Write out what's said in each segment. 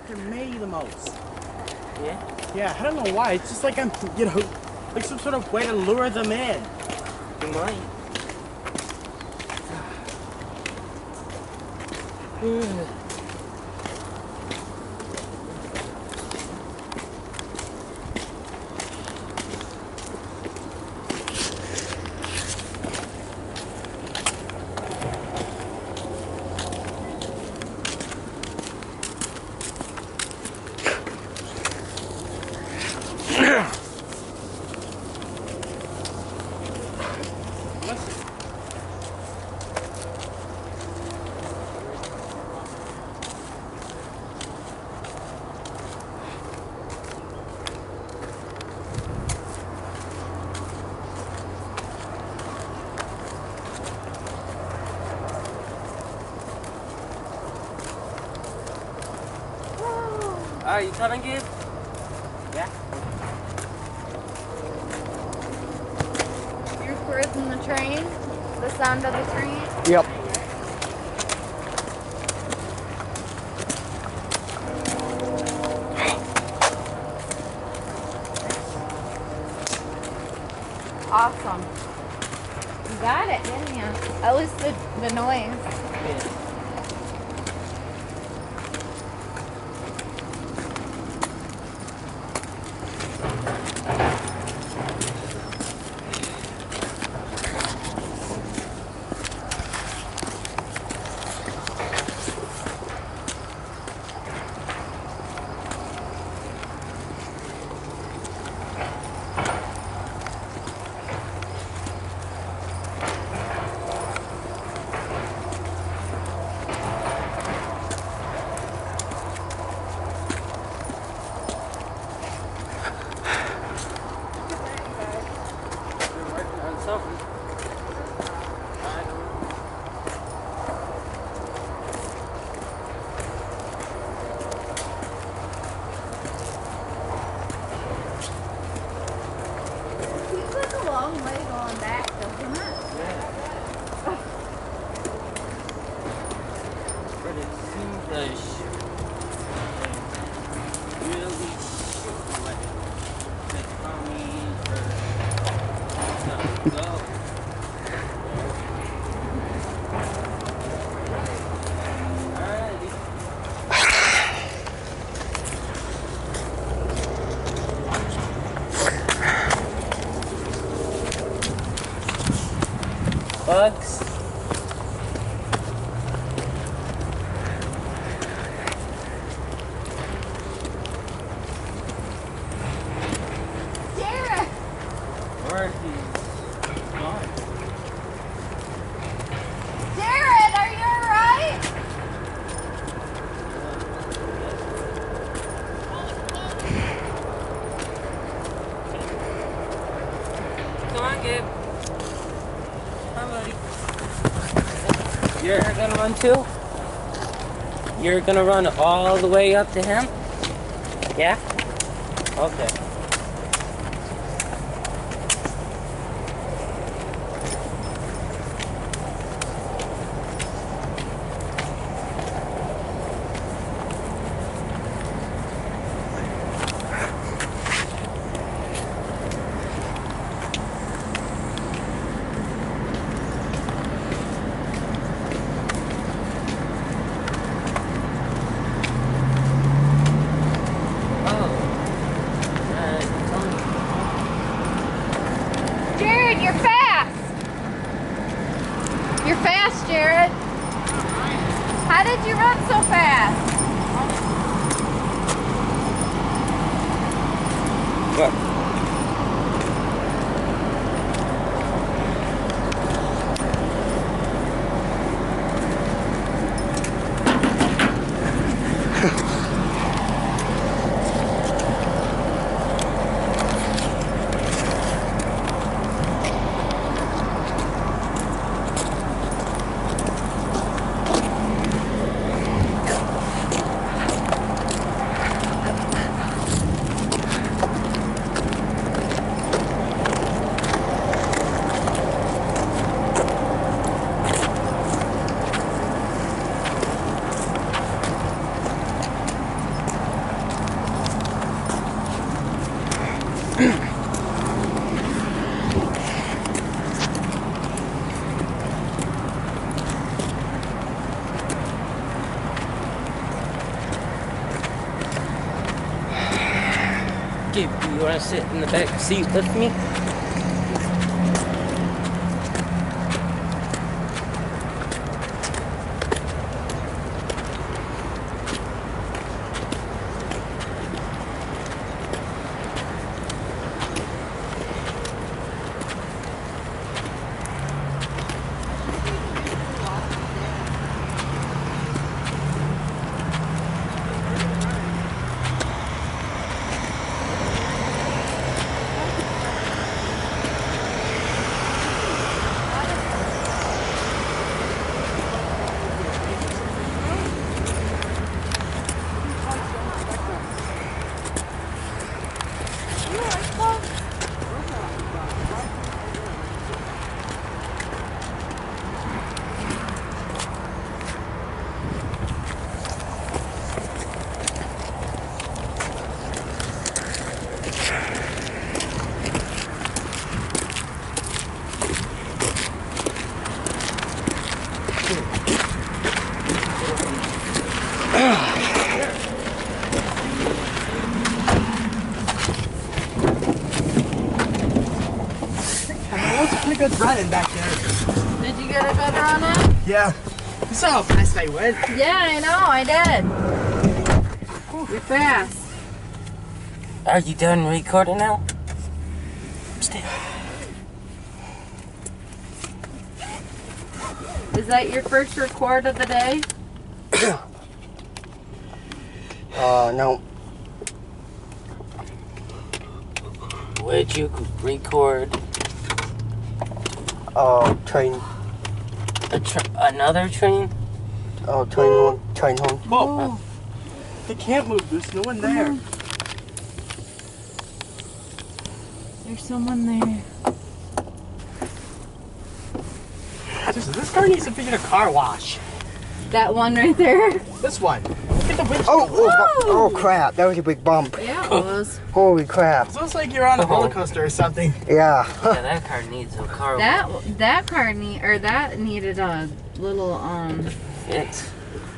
freaking me the most. Yeah? Yeah, I don't know why. It's just like I'm, you know, like some sort of way to lure them in. You might. Are you coming, Gabe? Yeah? You're cruising the train? The sound of the train? Yep. Awesome. You got it, didn't you? At least the noise. Yeah. Long way going back, doesn't it? But it seems like really shit like coming or go. Bugs. Jared! Where is he? Gone. Jared, are you alright? Come on, Gabe. Come on, buddy. You're gonna run too? You're gonna run all the way up to him? Yeah? Okay. Jared, you're fast! You're fast, Jared. How did you run so fast? What? Okay, you wanna sit in the back seat with me? Good running back there. Did you get a good run in? Yeah. You saw how fast I went. Yeah, I know, I did. You're fast. Are you done recording now? Stay. Is that your first record of the day? No. Where'd you record? Train. Another train? Train home. Whoa. They can't move. There's no one there. There's someone there. This car needs to be in a car wash. That one right there? This one. Look at the windshield. Oh crap, that was a big bump. Yeah, it was. Holy crap. It looks like you're on a roller coaster or something. Yeah. Yeah, that car needs a car. That car needed a little Fix.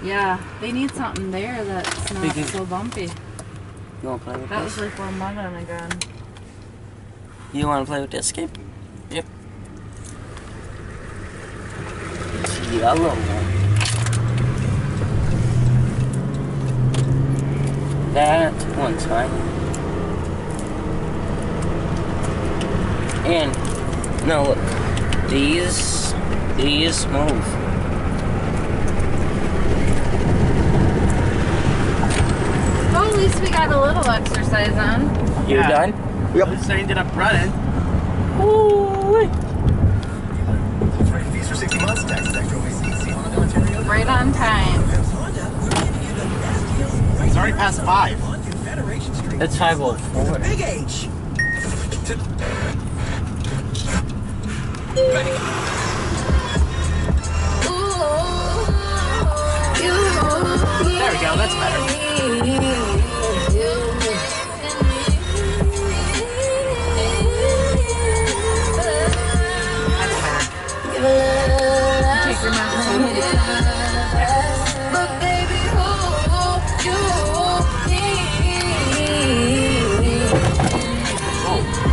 Yeah, they need something there that's not so bumpy. You wanna play with That this? was like one mud on a gun. You wanna play with this escape? Yep. It's a yellow one. That one's fine. And no, look, these move. Well, at least we got a little exercise on. You Yeah. done? Yep. At least I ended up running. Ooh. Fees for 60 months, taxes extra OAC, Honda, Ontario. Right on time. It's already past 5. Confederation Street. It's 5:04. Big H. There we go. That's better. Take your mask off.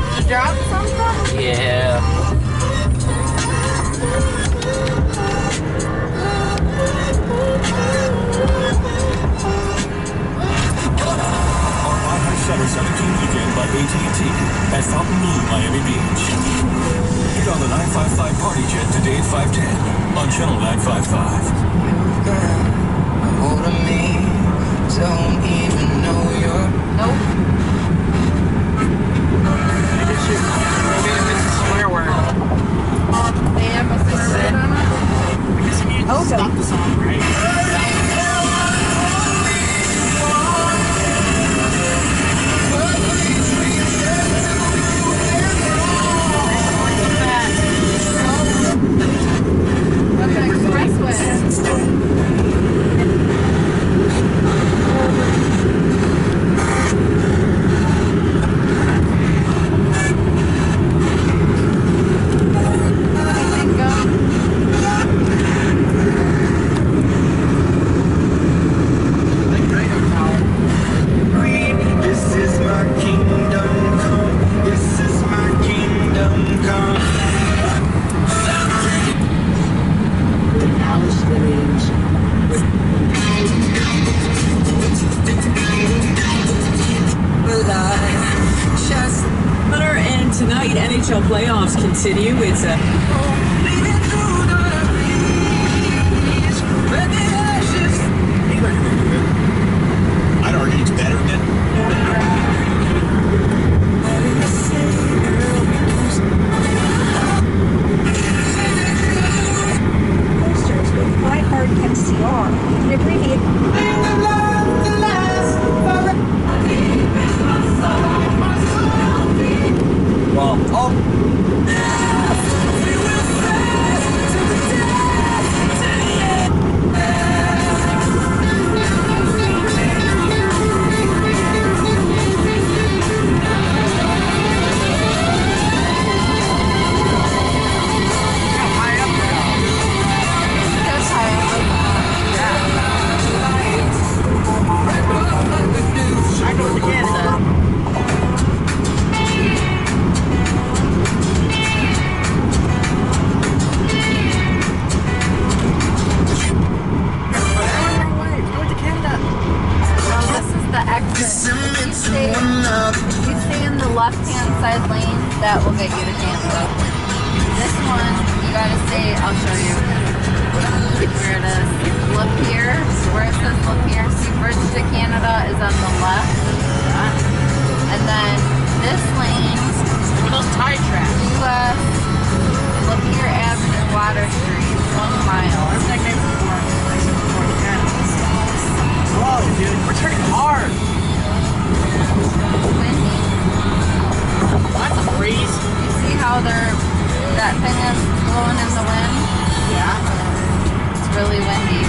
Did you drop something? Yeah. Summer 17 weekend by AT&T at Fountain Blue, Miami Beach. Get on the 955 party jet today at 5:10 on Channel 955. You got a hold of me, don't even know you're. Nope. Maybe it's a swear word. They have a swear word on it? I guess you need to stop the song, right? What's an expressway? NHL playoffs continue. It's a I'd argue it's better than posters with high-hard MCR and abbreviated. Well, I go to Canada. Go to Canada. Well, this is the exit. If you stay in the left-hand side lane, that will get you to Canada. This one, you gotta stay, I'll show you where it is. Look here, where it says look here. See, Bridge to Canada is on the left. And then this lane, Those tire tracks. US, look here, Avenue, Water Street, 1 mile. Whoa, dude, we're turning hard. Windy. That's a breeze. You see how that thing is blowing in the wind? Yeah. It's really windy.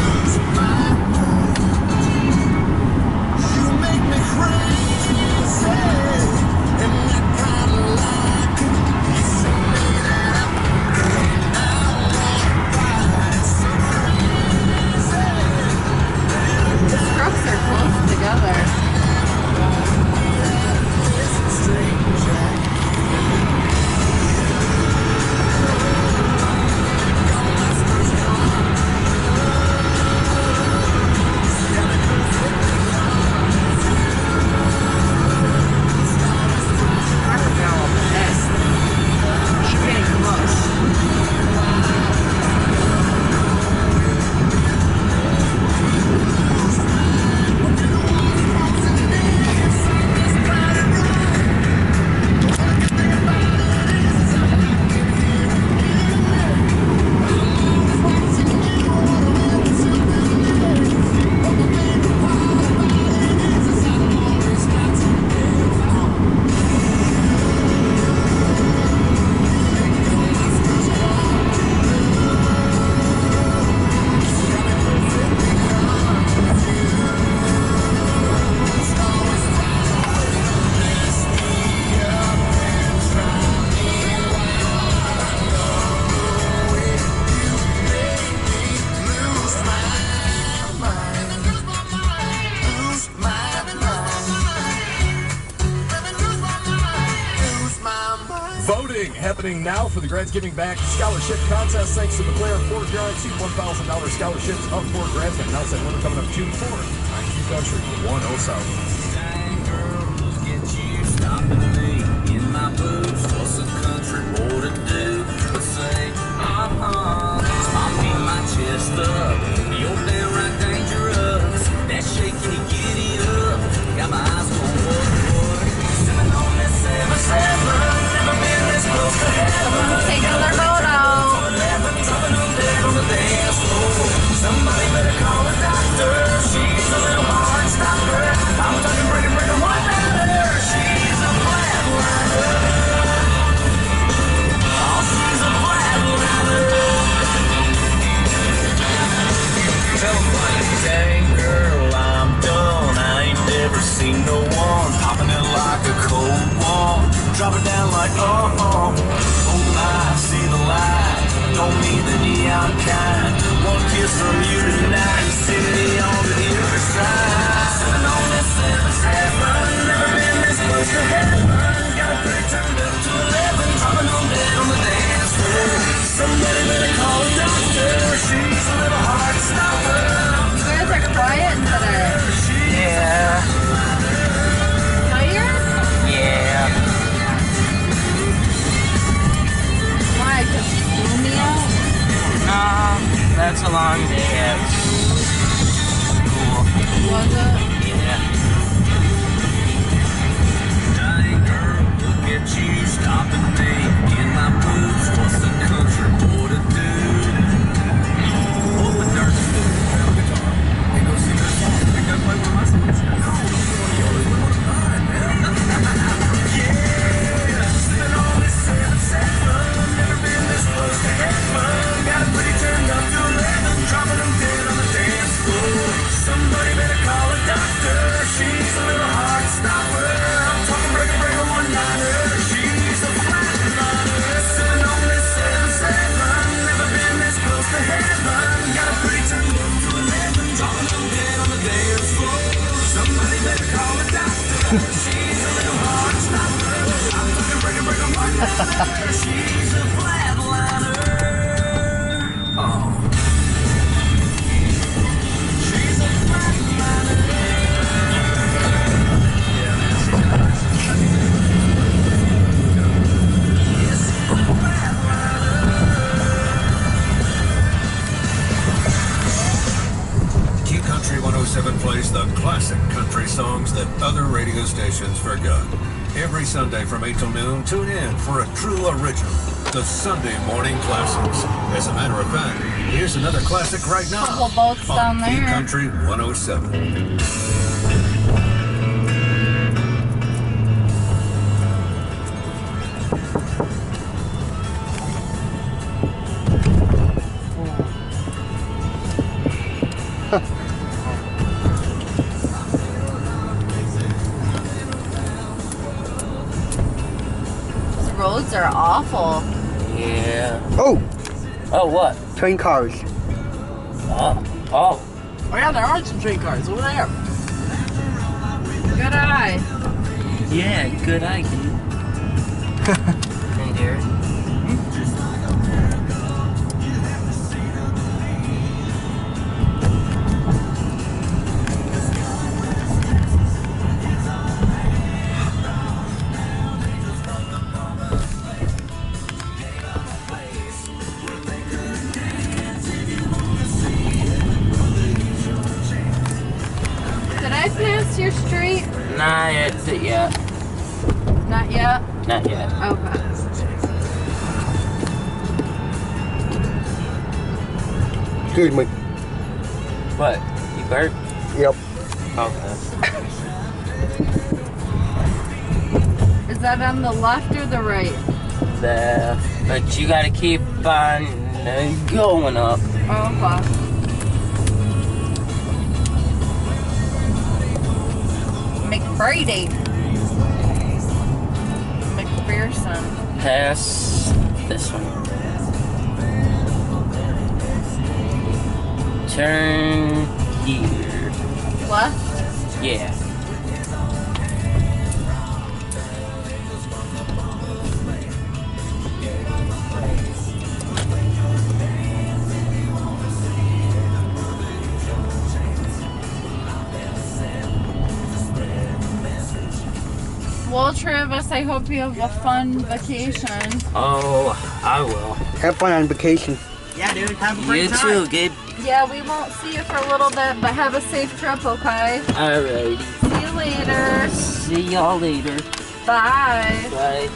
The strokes are close together. voting happening now for the Grants Giving Back Scholarship Contest. Thanks to McLaren Ford Grants, $1,000 scholarships of Ford Grants. And now that winner coming up June 4th on Q Country 10 South. Girls, get you stopping me in my boots. What's a country boy to do but say, popping my chest up. You're downright dangerous. That shaking you giddy up. Got my eyes on what? Sipping on this 7-7. Never been this close to heaven. Take another photo. Dropping them dead on the dance floor. Somebody better call a doctor. She's a little hard stopper. I'm talking breaking one matter. She's a flatliner. Oh, she's a flatliner. Tell them like, dang girl, I'm done. I ain't never seen no one popping it like a cold one. Drop it down like, oh my, see the light. Don't need the neon kind. One kiss from you tonight. City on the other side. Sitting on this 7-7. Never been this close to heaven. Got a pretty turned up to 11. Dropping on dead on the dance floor. Somebody better call a doctor. She's a little hard stopper. You guys are quiet today. yeah. Tired? Yeah. She's a flatliner. Oh. She's a flatliner. Yeah, man, she's got it. Yes, she's a flatliner. Q Country 107 plays the classic country songs that other radio stations forgot. Every Sunday from 8 till noon, tune in for a true original, the Sunday Morning Classics. As a matter of fact, here's another classic right now Couple boats down on Q there. Country 107. These roads are awful. Yeah. Oh, Oh, what? train cars. Oh. Oh yeah, there are some train cars over there. Good eye. Yeah, good idea. And there. Did I pass your street? Not yet. Not yet. Not yet. Okay. Excuse me. What? You burped? Yep. Okay. Is that on the left or the right? But you gotta keep on going up. Okay. McBrady. McPherson. Pass this one. Turn here. Left. Yeah. Well, Travis, I hope you have a fun vacation. Oh, I will. Have fun on vacation. Yeah, dude, have a great You time. too, Gabe. Yeah, we won't see you for a little bit, but have a safe trip, okay? Alrighty. See you later. See y'all later. Bye. Bye.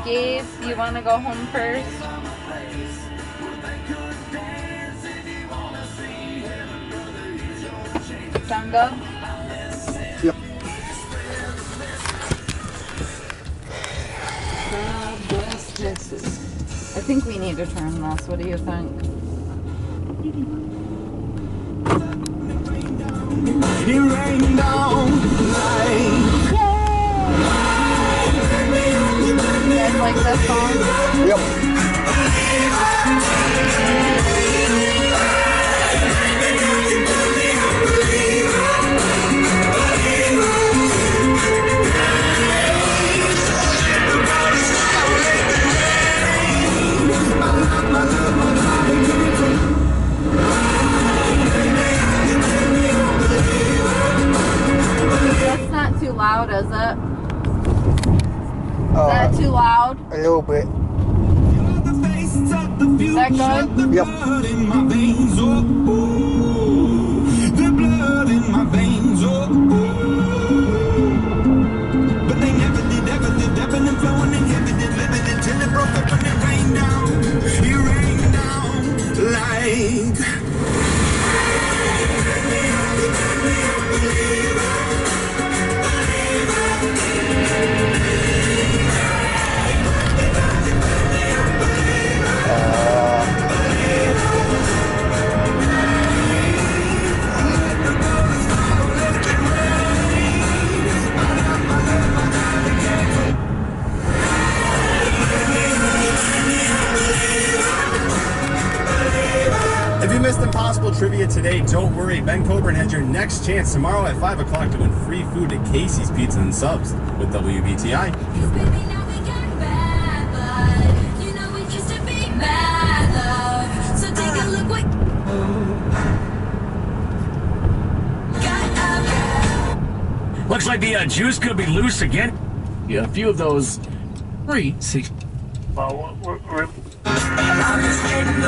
Gabe, you want to go home first? Sound good? Yep. I think we need to turn this. What do you think? It rained down like You guys like this song? Yep. That's not too loud, is it? Is that too loud? A little bit. Is that good? Yep. in my veins, oh, ooh, the blood in my veins, oh, ooh. But they never did, ebbing and flowing, inhibited, limited, till it broke up and it rained down. It rained down like. today, don't worry. Ben Coburn has your next chance tomorrow at 5 o'clock to win free food at Casey's Pizza and Subs with WBTI. Looks like the juice could be loose again. Yeah, a few of those free. I'm just getting